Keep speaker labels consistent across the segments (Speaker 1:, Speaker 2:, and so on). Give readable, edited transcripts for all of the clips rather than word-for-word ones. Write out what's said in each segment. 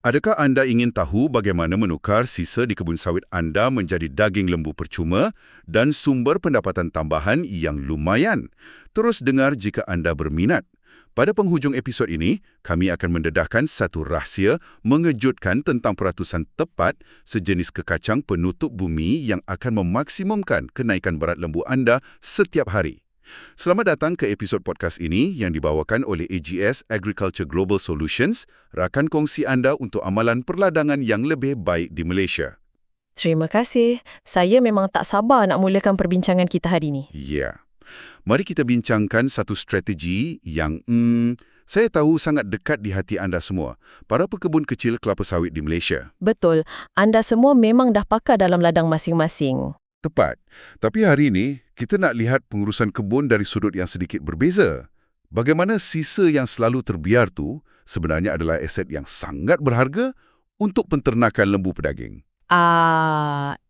Speaker 1: Adakah anda ingin tahu bagaimana menukar sisa di kebun sawit anda menjadi daging lembu percuma dan sumber pendapatan tambahan yang lumayan? Terus dengar jika anda berminat. Pada penghujung episod ini, kami akan mendedahkan satu rahsia mengejutkan tentang peratusan tepat sejenis kekacang penutup bumi yang akan memaksimumkan kenaikan berat lembu anda setiap hari. Selamat datang ke episod podcast ini yang dibawakan oleh AGS Agriculture Global Solutions, rakan kongsi anda untuk amalan perladangan yang lebih baik di Malaysia.
Speaker 2: Terima kasih. Saya memang tak sabar nak mulakan perbincangan kita hari ini.
Speaker 1: Ya. Mari kita bincangkan satu strategi yang saya tahu sangat dekat di hati anda semua, para pekebun kecil kelapa sawit di Malaysia.
Speaker 2: Betul. Anda semua memang dah pakar dalam ladang masing-masing.
Speaker 1: Tepat. Tapi hari ini, kita nak lihat pengurusan kebun dari sudut yang sedikit berbeza. Bagaimana sisa yang selalu terbiar tu sebenarnya adalah aset yang sangat berharga untuk penternakan lembu pedaging.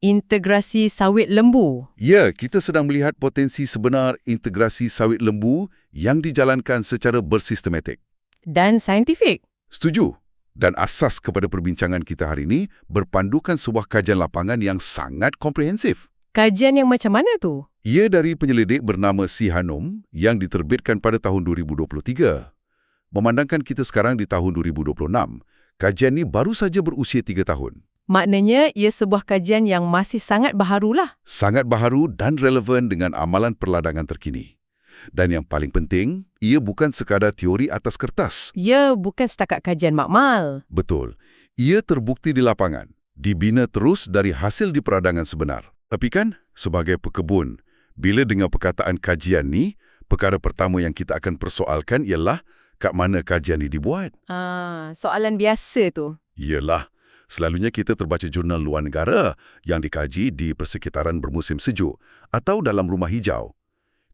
Speaker 2: Integrasi sawit lembu.
Speaker 1: Ya, kita sedang melihat potensi sebenar integrasi sawit lembu yang dijalankan secara bersistematik.
Speaker 2: Dan saintifik.
Speaker 1: Setuju. Dan asas kepada perbincangan kita hari ini berpandukan sebuah kajian lapangan yang sangat komprehensif.
Speaker 2: Kajian yang macam mana tu?
Speaker 1: Ia dari penyelidik bernama Si Hanum yang diterbitkan pada tahun 2023. Memandangkan kita sekarang di tahun 2026, kajian ini baru saja berusia 3 tahun.
Speaker 2: Maknanya ia sebuah kajian yang masih sangat baharulah.
Speaker 1: Sangat baharu dan relevan dengan amalan perladangan terkini. Dan yang paling penting, ia bukan sekadar teori atas kertas.
Speaker 2: Ia bukan setakat kajian makmal.
Speaker 1: Betul. Ia terbukti di lapangan, dibina terus dari hasil di peradangan sebenar. Tapi kan, sebagai pekebun, bila dengar perkataan kajian ni, perkara pertama yang kita akan persoalkan ialah kat mana kajian ni dibuat.
Speaker 2: Soalan biasa tu.
Speaker 1: Yalah. Selalunya kita terbaca jurnal luar negara yang dikaji di persekitaran bermusim sejuk atau dalam rumah hijau.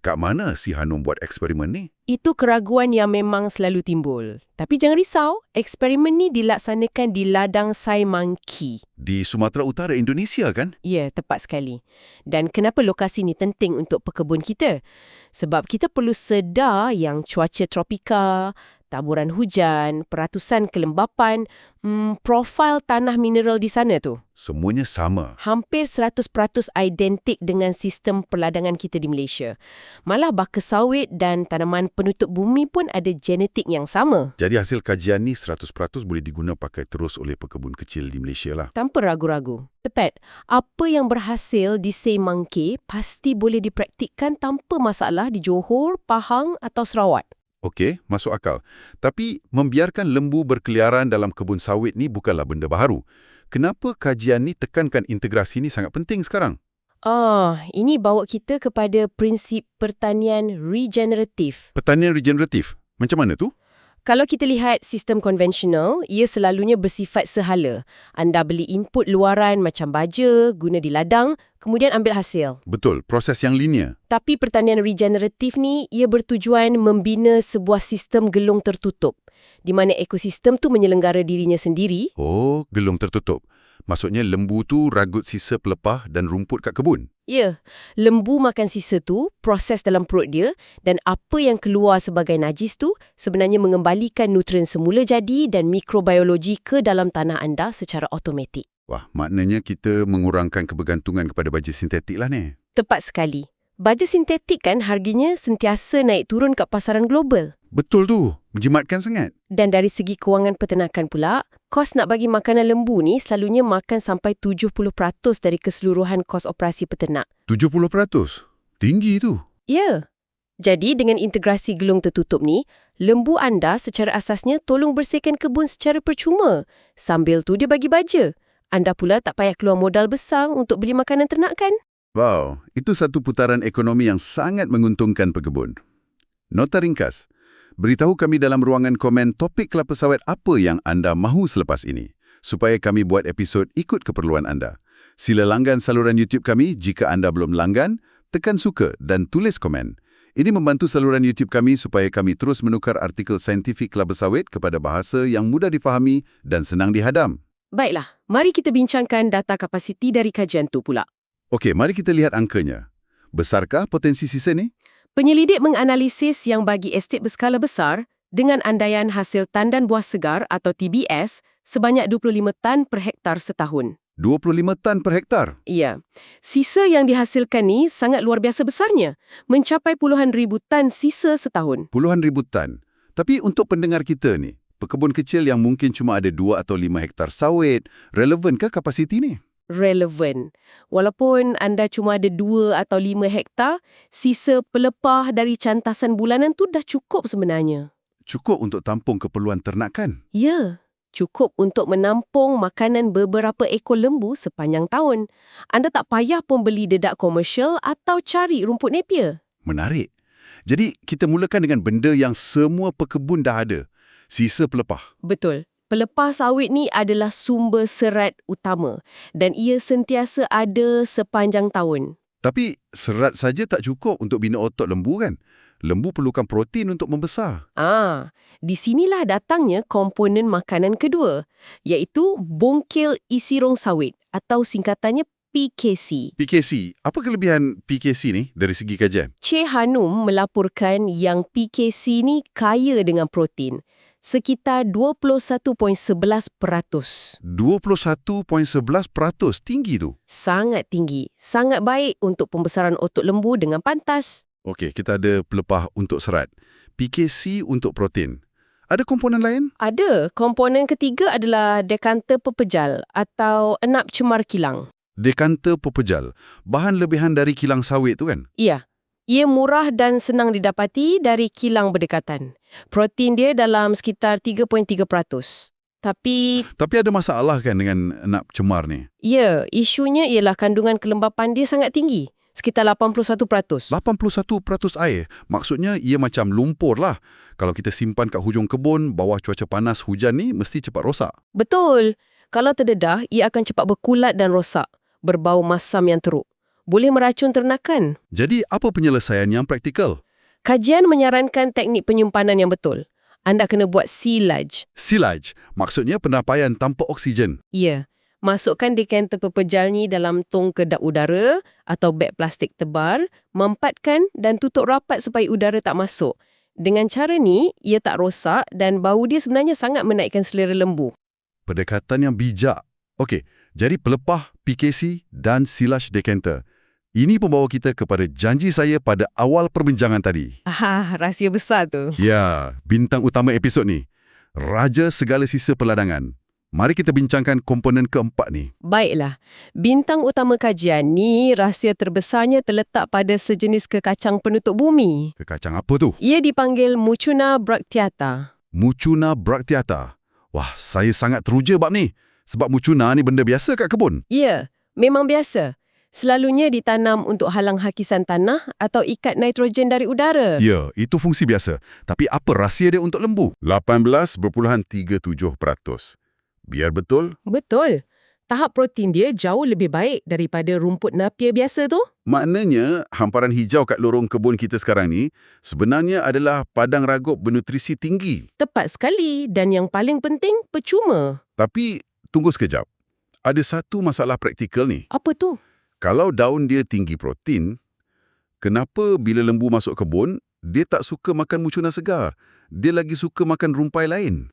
Speaker 1: Kat mana Si Hanum buat eksperimen ni?
Speaker 2: Itu keraguan yang memang selalu timbul. Tapi jangan risau, eksperimen ni dilaksanakan di ladang Sai Mangki.
Speaker 1: Di Sumatera Utara, Indonesia kan?
Speaker 2: Ya, tepat sekali. Dan kenapa lokasi ni penting untuk pekebun kita? Sebab kita perlu sedar yang cuaca tropika, taburan hujan, peratusan kelembapan, profil tanah mineral di sana tu.
Speaker 1: Semuanya sama.
Speaker 2: Hampir 100% identik dengan sistem perladangan kita di Malaysia. Malah baka sawit dan tanaman penutup bumi pun ada genetik yang sama.
Speaker 1: Jadi hasil kajian ni 100% boleh diguna pakai terus oleh pekebun kecil di Malaysia lah.
Speaker 2: Tanpa ragu-ragu. Tepat, apa yang berhasil di Sai Mangki pasti boleh dipraktikkan tanpa masalah di Johor, Pahang atau Sarawak.
Speaker 1: Okey, masuk akal. Tapi membiarkan lembu berkeliaran dalam kebun sawit ni bukanlah benda baharu. Kenapa kajian ni tekankan integrasi ni sangat penting sekarang?
Speaker 2: Ini bawa kita kepada prinsip pertanian regeneratif.
Speaker 1: Pertanian regeneratif? Macam mana tu?
Speaker 2: Kalau kita lihat sistem konvensional, ia selalunya bersifat sehala. Anda beli input luaran macam baja, guna di ladang, kemudian ambil hasil.
Speaker 1: Betul, proses yang linear.
Speaker 2: Tapi pertanian regeneratif ni, ia bertujuan membina sebuah sistem gelung tertutup, di mana ekosistem tu menyelenggara dirinya sendiri.
Speaker 1: Oh, gelung tertutup. Maksudnya lembu tu ragut sisa pelepah dan rumput kat kebun?
Speaker 2: Ya, lembu makan sisa tu, proses dalam perut dia, dan apa yang keluar sebagai najis tu sebenarnya mengembalikan nutrien semula jadi dan mikrobiologi ke dalam tanah anda secara automatik.
Speaker 1: Wah, maknanya kita mengurangkan kebergantungan kepada baja sintetik lah ni.
Speaker 2: Tepat sekali. Baja sintetik kan harganya sentiasa naik turun kat pasaran global.
Speaker 1: Betul tu, menjimatkan sangat.
Speaker 2: Dan dari segi kewangan peternakan pula, kos nak bagi makanan lembu ni selalunya makan sampai 70% dari keseluruhan kos operasi peternak.
Speaker 1: 70%? Tinggi tu.
Speaker 2: Ya. Jadi dengan integrasi gelung tertutup ni, lembu anda secara asasnya tolong bersihkan kebun secara percuma. Sambil tu dia bagi baja. Anda pula tak payah keluar modal besar untuk beli makanan ternak kan?
Speaker 1: Wow, itu satu putaran ekonomi yang sangat menguntungkan pekebun. Nota ringkas. Beritahu kami dalam ruangan komen topik kelapa sawit apa yang anda mahu selepas ini, supaya kami buat episod ikut keperluan anda. Sila langgan saluran YouTube kami jika anda belum langgan, tekan suka dan tulis komen. Ini membantu saluran YouTube kami supaya kami terus menukar artikel saintifik kelapa sawit kepada bahasa yang mudah difahami dan senang dihadam.
Speaker 2: Baiklah, mari kita bincangkan data kapasiti dari kajian tu pula.
Speaker 1: Okey, mari kita lihat angkanya. Besarkah potensi sisa ni?
Speaker 2: Penyelidik menganalisis yang bagi estet berskala besar dengan andaian hasil tandan buah segar atau TBS sebanyak 25 tan per hektar setahun.
Speaker 1: 25 tan per hektar.
Speaker 2: Ya, sisa yang dihasilkan ni sangat luar biasa besarnya, mencapai puluhan ribu tan sisa setahun.
Speaker 1: Puluhan ribu tan. Tapi untuk pendengar kita ni, pekebun kecil yang mungkin cuma ada 2 atau 5 hektar sawit, relevan ke kapasiti ni?
Speaker 2: Relevan. Walaupun anda cuma ada 2 atau 5 hektar, sisa pelepah dari cantasan bulanan tu dah cukup sebenarnya.
Speaker 1: Cukup untuk tampung keperluan ternakan.
Speaker 2: Ya, cukup untuk menampung makanan beberapa ekor lembu sepanjang tahun. Anda tak payah pun beli dedak komersial atau cari rumput napier.
Speaker 1: Menarik. Jadi, kita mulakan dengan benda yang semua pekebun dah ada. Sisa pelepah.
Speaker 2: Betul. Pelepah sawit ni adalah sumber serat utama dan ia sentiasa ada sepanjang tahun.
Speaker 1: Tapi, serat saja tak cukup untuk bina otot lembu kan? Lembu perlukan protein untuk membesar.
Speaker 2: Di sinilah datangnya komponen makanan kedua, iaitu bongkil isi rong sawit atau singkatannya PKC.
Speaker 1: PKC, apa kelebihan PKC ni dari segi kajian?
Speaker 2: Cik Hanum melaporkan yang PKC ni kaya dengan protein, sekitar 21.11%.
Speaker 1: 21.11%, tinggi tu.
Speaker 2: Sangat tinggi, sangat baik untuk pembesaran otot lembu dengan pantas.
Speaker 1: Okey, kita ada pelepah untuk serat. PKC untuk protein. Ada komponen lain?
Speaker 2: Ada. Komponen ketiga adalah dekanter pepejal atau enap cemar kilang.
Speaker 1: Dekanter pepejal. Bahan lebihan dari kilang sawit tu kan?
Speaker 2: Ya. Ia murah dan senang didapati dari kilang berdekatan. Protein dia dalam sekitar 3.3%. Tapi
Speaker 1: ada masalah kan dengan enap cemar ni?
Speaker 2: ya, isunya ialah kandungan kelembapan dia sangat tinggi. Sekitar 81%.
Speaker 1: 81% air. Maksudnya ia macam lumpur lah. Kalau kita simpan kat hujung kebun, bawah cuaca panas hujan ni mesti cepat rosak.
Speaker 2: Betul. Kalau terdedah, ia akan cepat berkulat dan rosak. Berbau masam yang teruk. Boleh meracun ternakan.
Speaker 1: Jadi apa penyelesaian yang praktikal?
Speaker 2: Kajian menyarankan teknik penyimpanan yang betul. Anda kena buat silage.
Speaker 1: Silage, maksudnya pendapaian tanpa oksigen.
Speaker 2: Ya. Masukkan dekanter pepejal ni dalam tong kedap udara atau beg plastik tebal, mempatkan dan tutup rapat supaya udara tak masuk. Dengan cara ni, ia tak rosak dan bau dia sebenarnya sangat menaikkan selera lembu.
Speaker 1: Pendekatan yang bijak. Okey, jadi pelepah, PKC dan silage dekanter. Ini membawa kita kepada janji saya pada awal perbincangan tadi.
Speaker 2: Rahsia besar tu.
Speaker 1: Ya, bintang utama episod ni. Raja segala sisa peladangan. Mari kita bincangkan komponen keempat ni.
Speaker 2: Baiklah. Bintang utama kajian ni, rahsia terbesarnya terletak pada sejenis kekacang penutup bumi.
Speaker 1: Kekacang apa tu?
Speaker 2: Ia dipanggil Mucuna bracteata.
Speaker 1: Mucuna bracteata. Wah, saya sangat teruja bab ni. Sebab mucuna ni benda biasa kat kebun.
Speaker 2: Ya, memang biasa. Selalunya ditanam untuk halang hakisan tanah atau ikat nitrogen dari udara.
Speaker 1: Ya, itu fungsi biasa. Tapi apa rahsia dia untuk lembu? 18.37%. Biar betul?
Speaker 2: Betul. Tahap protein dia jauh lebih baik daripada rumput napier biasa tu.
Speaker 1: Maknanya, hamparan hijau kat lorong kebun kita sekarang ni sebenarnya adalah padang ragup bernutrisi tinggi.
Speaker 2: Tepat sekali dan yang paling penting, percuma.
Speaker 1: Tapi, tunggu sekejap. Ada satu masalah praktikal ni.
Speaker 2: Apa tu?
Speaker 1: Kalau daun dia tinggi protein, kenapa bila lembu masuk kebun, dia tak suka makan mucuna segar? Dia lagi suka makan rumpai lain.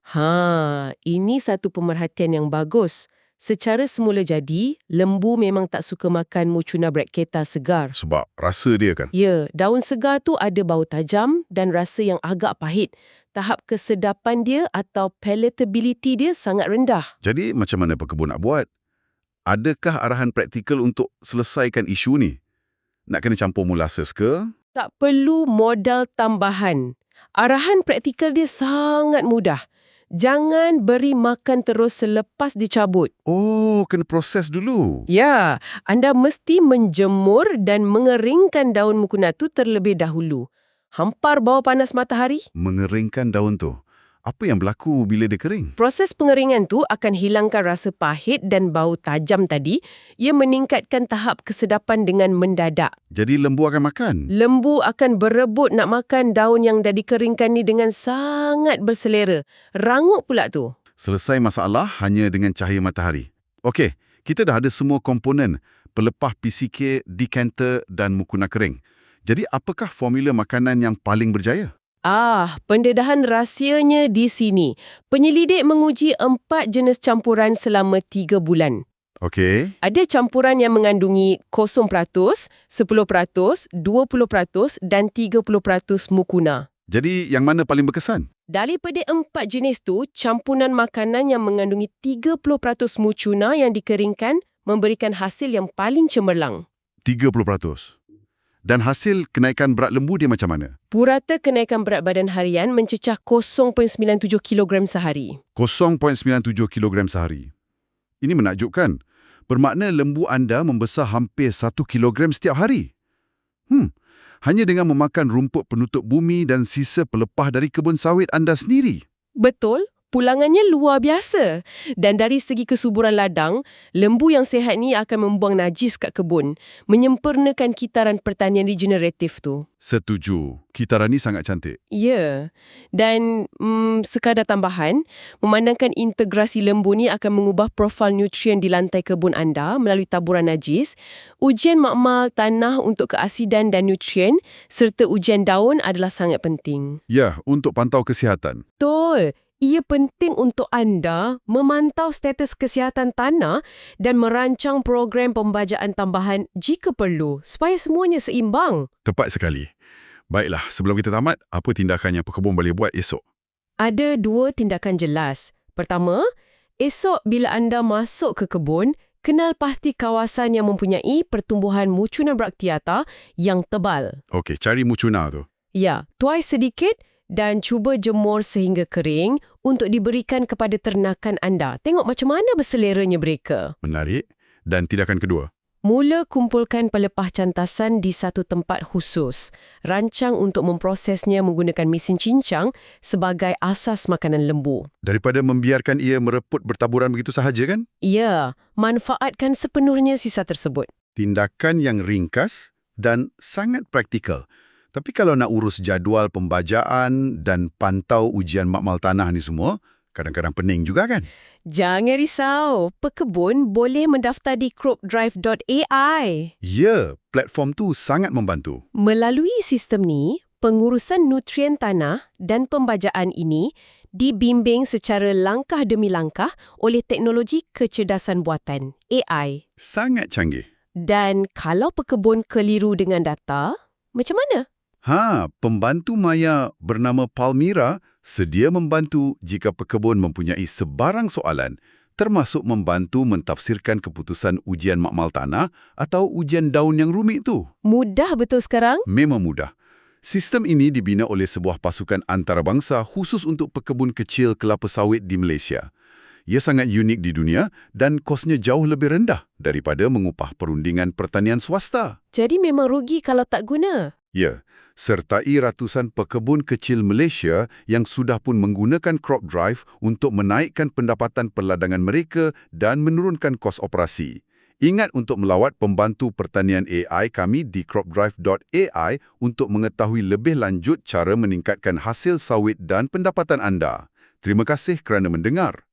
Speaker 2: Ini satu pemerhatian yang bagus. Secara semula jadi, lembu memang tak suka makan Mucuna bracteata segar.
Speaker 1: Sebab rasa dia kan?
Speaker 2: Ya, daun segar tu ada bau tajam dan rasa yang agak pahit. Tahap kesedapan dia atau palatability dia sangat rendah.
Speaker 1: Jadi macam mana pekebun nak buat? Adakah arahan praktikal untuk selesaikan isu ni? Nak kena campur molasses ke?
Speaker 2: Tak perlu modal tambahan. Arahan praktikal dia sangat mudah. Jangan beri makan terus selepas dicabut.
Speaker 1: Oh, kena proses dulu.
Speaker 2: Ya, anda mesti menjemur dan mengeringkan daun mukuna tu terlebih dahulu. Hampar bawah panas matahari.
Speaker 1: Mengeringkan daun tu. Apa yang berlaku bila dia kering?
Speaker 2: Proses pengeringan tu akan hilangkan rasa pahit dan bau tajam tadi. Ia meningkatkan tahap kesedapan dengan mendadak.
Speaker 1: Jadi lembu akan makan?
Speaker 2: Lembu akan berebut nak makan daun yang dah dikeringkan ni dengan sangat berselera. Rangup pula tu.
Speaker 1: Selesai masalah hanya dengan cahaya matahari. Okey, kita dah ada semua komponen. Pelepah PCK, dekanter dan mukuna kering. Jadi apakah formula makanan yang paling berjaya?
Speaker 2: Pendedahan rahsianya di sini. Penyelidik menguji 4 jenis campuran selama 3 bulan.
Speaker 1: Okey.
Speaker 2: Ada campuran yang mengandungi 0%, 10%, 20% dan 30% mukuna.
Speaker 1: Jadi yang mana paling berkesan?
Speaker 2: Daripada 4 jenis tu, campuran makanan yang mengandungi 30% mucuna yang dikeringkan memberikan hasil yang paling cemerlang.
Speaker 1: 30%. Dan hasil kenaikan berat lembu dia macam mana?
Speaker 2: Purata kenaikan berat badan harian mencecah 0.97 kg sehari.
Speaker 1: 0.97 kg sehari. Ini menakjubkan. Bermakna lembu anda membesar hampir 1 kg setiap hari. Hanya dengan memakan rumput penutup bumi dan sisa pelepah dari kebun sawit anda sendiri.
Speaker 2: Betul, pulangannya luar biasa. Dan dari segi kesuburan ladang, lembu yang sihat ni akan membuang najis kat kebun, menyempurnakan kitaran pertanian regeneratif tu.
Speaker 1: Setuju. Kitaran ni sangat cantik.
Speaker 2: Ya, dan sekadar tambahan, memandangkan integrasi lembu ni akan mengubah profil nutrien di lantai kebun anda melalui taburan najis, ujian makmal tanah untuk keasidan dan nutrien, serta ujian daun adalah sangat penting.
Speaker 1: Ya, untuk pantau kesihatan.
Speaker 2: Betul. Ia penting untuk anda memantau status kesihatan tanah dan merancang program pembajaan tambahan jika perlu, supaya semuanya seimbang.
Speaker 1: Tepat sekali. Baiklah, sebelum kita tamat, apa tindakan yang pekebun boleh buat esok?
Speaker 2: Ada 2 tindakan jelas. Pertama, esok bila anda masuk ke kebun, kenal pasti kawasan yang mempunyai pertumbuhan mucuna bracteata yang tebal.
Speaker 1: Okey, cari mucuna tu.
Speaker 2: Ya, tuai sedikit dan cuba jemur sehingga kering untuk diberikan kepada ternakan anda. Tengok macam mana berseleranya mereka.
Speaker 1: Menarik. Dan tindakan kedua?
Speaker 2: Mula kumpulkan pelepah cantasan di satu tempat khusus. Rancang untuk memprosesnya menggunakan mesin cincang sebagai asas makanan lembu.
Speaker 1: Daripada membiarkan ia mereput bertaburan begitu sahaja kan?
Speaker 2: Ya, manfaatkan sepenuhnya sisa tersebut.
Speaker 1: Tindakan yang ringkas dan sangat praktikal. Tapi kalau nak urus jadual pembajaan dan pantau ujian makmal tanah ni semua, kadang-kadang pening juga kan?
Speaker 2: Jangan risau, pekebun boleh mendaftar di cropdrive.ai.
Speaker 1: Ya, platform tu sangat membantu.
Speaker 2: Melalui sistem ni, pengurusan nutrien tanah dan pembajaan ini dibimbing secara langkah demi langkah oleh teknologi kecerdasan buatan, AI.
Speaker 1: Sangat canggih.
Speaker 2: Dan kalau pekebun keliru dengan data, macam mana?
Speaker 1: Pembantu maya bernama Palmira sedia membantu jika pekebun mempunyai sebarang soalan, termasuk membantu mentafsirkan keputusan ujian makmal tanah atau ujian daun yang rumit tu.
Speaker 2: Mudah betul sekarang?
Speaker 1: Memang mudah. Sistem ini dibina oleh sebuah pasukan antarabangsa khusus untuk pekebun kecil kelapa sawit di Malaysia. Ia sangat unik di dunia dan kosnya jauh lebih rendah daripada mengupah perundingan pertanian swasta.
Speaker 2: Jadi memang rugi kalau tak guna?
Speaker 1: Ya, sertai ratusan pekebun kecil Malaysia yang sudah pun menggunakan CropDrive untuk menaikkan pendapatan perladangan mereka dan menurunkan kos operasi. Ingat untuk melawat pembantu pertanian AI kami di cropdrive.ai untuk mengetahui lebih lanjut cara meningkatkan hasil sawit dan pendapatan anda. Terima kasih kerana mendengar.